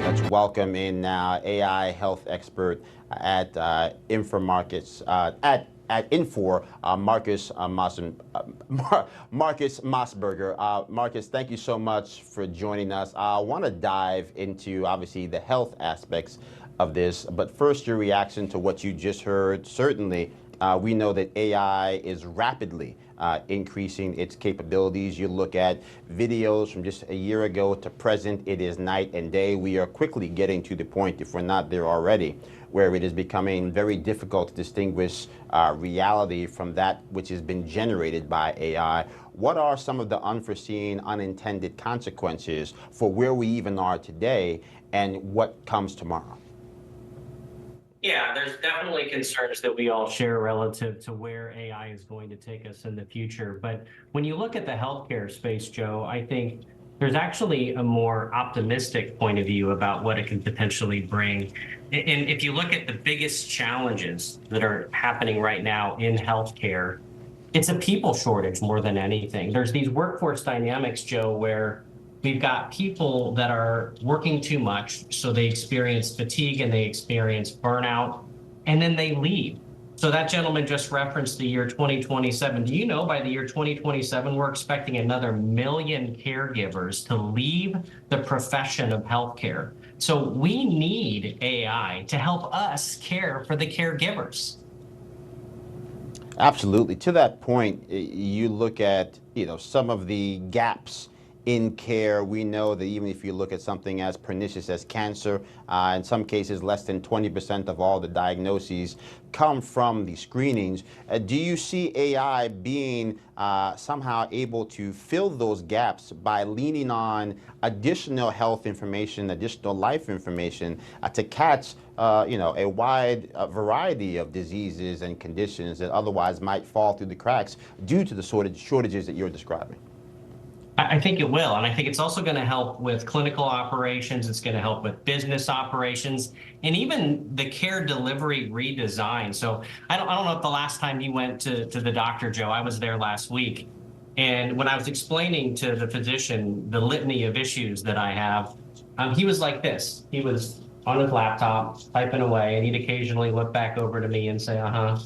Let's welcome in now AI health expert at Infor Markets at Infor, Marcus Mossberger. Marcus, thank you so much for joining us. I want to dive into obviously the health aspects of this, but first your reaction to what you just heard. Certainly, we know that AI is rapidly increasing its capabilities. You look at videos from just a year ago to present, it is night and day. We are quickly getting to the point, if we're not there already, where it is becoming very difficult to distinguish reality from that which has been generated by AI. What are some of the unforeseen, unintended consequences for where we even are today and what comes tomorrow? Yeah, there's definitely concerns that we all share relative to where AI is going to take us in the future. But when you look at the healthcare space, Joe, I think there's actually a more optimistic point of view about what it can potentially bring. And if you look at the biggest challenges that are happening right now in healthcare, it's a people shortage more than anything. There's these workforce dynamics, Joe, where we've got people that are working too much, so they experience fatigue and they experience burnout, and then they leave. So that gentleman just referenced the year 2027. Do you know by the year 2027, we're expecting another 1 million caregivers to leave the profession of healthcare? So we need AI to help us care for the caregivers. Absolutely. To that point, you look at some of the gaps in care. We know that even if you look at something as pernicious as cancer, in some cases less than 20% of all the diagnoses come from the screenings. Do you see AI being somehow able to fill those gaps by leaning on additional health information, additional life information to catch a wide variety of diseases and conditions that otherwise might fall through the cracks due to the shortages that you're describing? I think it will, and I think it's also going to help with clinical operations. It's going to help with business operations, and even the care delivery redesign. So I don't know if the last time you went to the doctor, Joe. I was there last week, and when I was explaining to the physician the litany of issues that I have, he was like this. He was on his laptop typing away, and he'd occasionally look back over to me and say, "Uh-huh."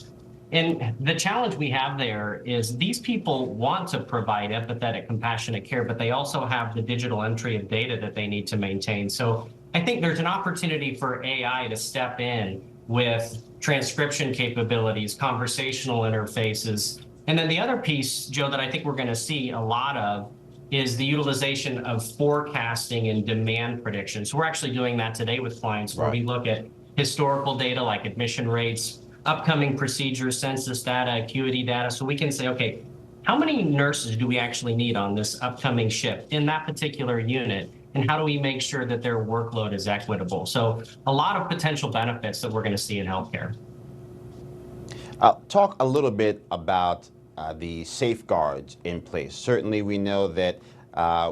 And the challenge we have there is these people want to provide empathetic, compassionate care, but they also have the digital entry of data that they need to maintain. So I think there's an opportunity for AI to step in with transcription capabilities, conversational interfaces. And then the other piece, Joe, that I think we're going to see a lot of is the utilization of forecasting and demand prediction. So we're actually doing that today with clients where we look at historical data like admission rates, upcoming procedures, census data, acuity data, so we can say, okay, how many nurses do we actually need on this upcoming shift in that particular unit? And how do we make sure that their workload is equitable? So a lot of potential benefits that we're going to see in healthcare. Talk a little bit about the safeguards in place. Certainly we know that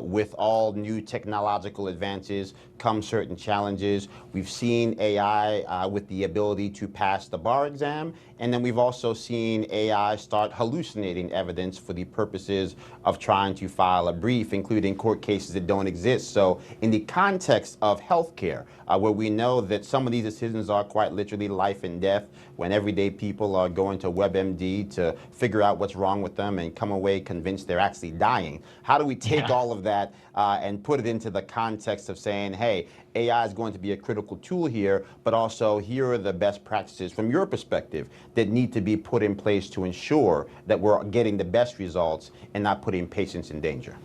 with all new technological advances come certain challenges. We've seen AI with the ability to pass the bar exam, and then we've also seen AI start hallucinating evidence for the purposes of trying to file a brief, including court cases that don't exist. So in the context of healthcare, where we know that some of these decisions are quite literally life and death, when everyday people are going to WebMD to figure out what's wrong with them and come away convinced they're actually dying, how do we take all of that and put it into the context of saying, hey, AI is going to be a critical tool here, but also here are the best practices from your perspective that need to be put in place to ensure that we're getting the best results and not putting patients in danger?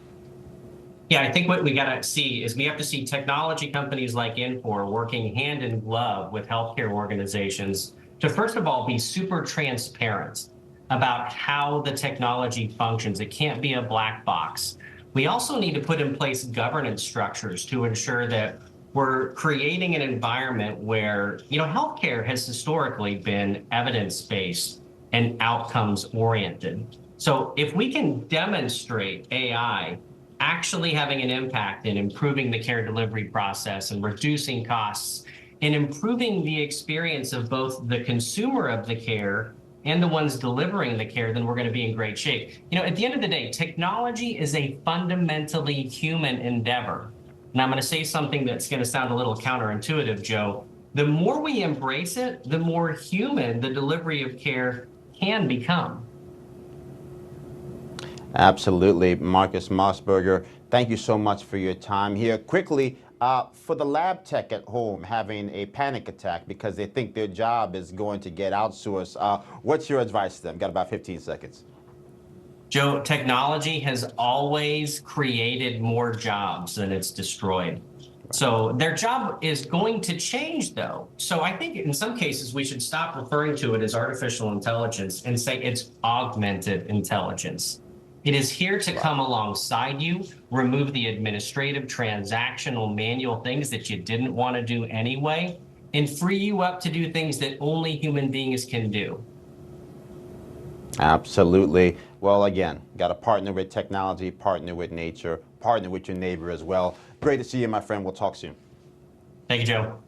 Yeah, I think what we got to see is we have to see technology companies like Infor working hand in glove with healthcare organizations to, first of all, be super transparent about how the technology functions. It can't be a black box. We also need to put in place governance structures to ensure that we're creating an environment where, healthcare has historically been evidence-based and outcomes-oriented. So if we can demonstrate AI actually having an impact in improving the care delivery process and reducing costs and improving the experience of both the consumer of the care and the ones delivering the care, then we're going to be in great shape. At the end of the day, technology is a fundamentally human endeavor. And I'm going to say something that's going to sound a little counterintuitive, Joe. The more we embrace it, the more human the delivery of care can become. Absolutely. Marcus Mossberger, thank you so much for your time here. Quickly, for the lab tech at home having a panic attack because they think their job is going to get outsourced, what's your advice to them? Got about 15 seconds. Joe, technology has always created more jobs than it's destroyed. So their job is going to change, though. So I think in some cases we should stop referring to it as artificial intelligence and say it's augmented intelligence. It is here to come alongside you, remove the administrative, transactional, manual things that you didn't want to do anyway, and free you up to do things that only human beings can do. Absolutely. Well, again, got to partner with technology, partner with nature, partner with your neighbor as well. Great to see you, my friend. We'll talk soon. Thank you, Joe.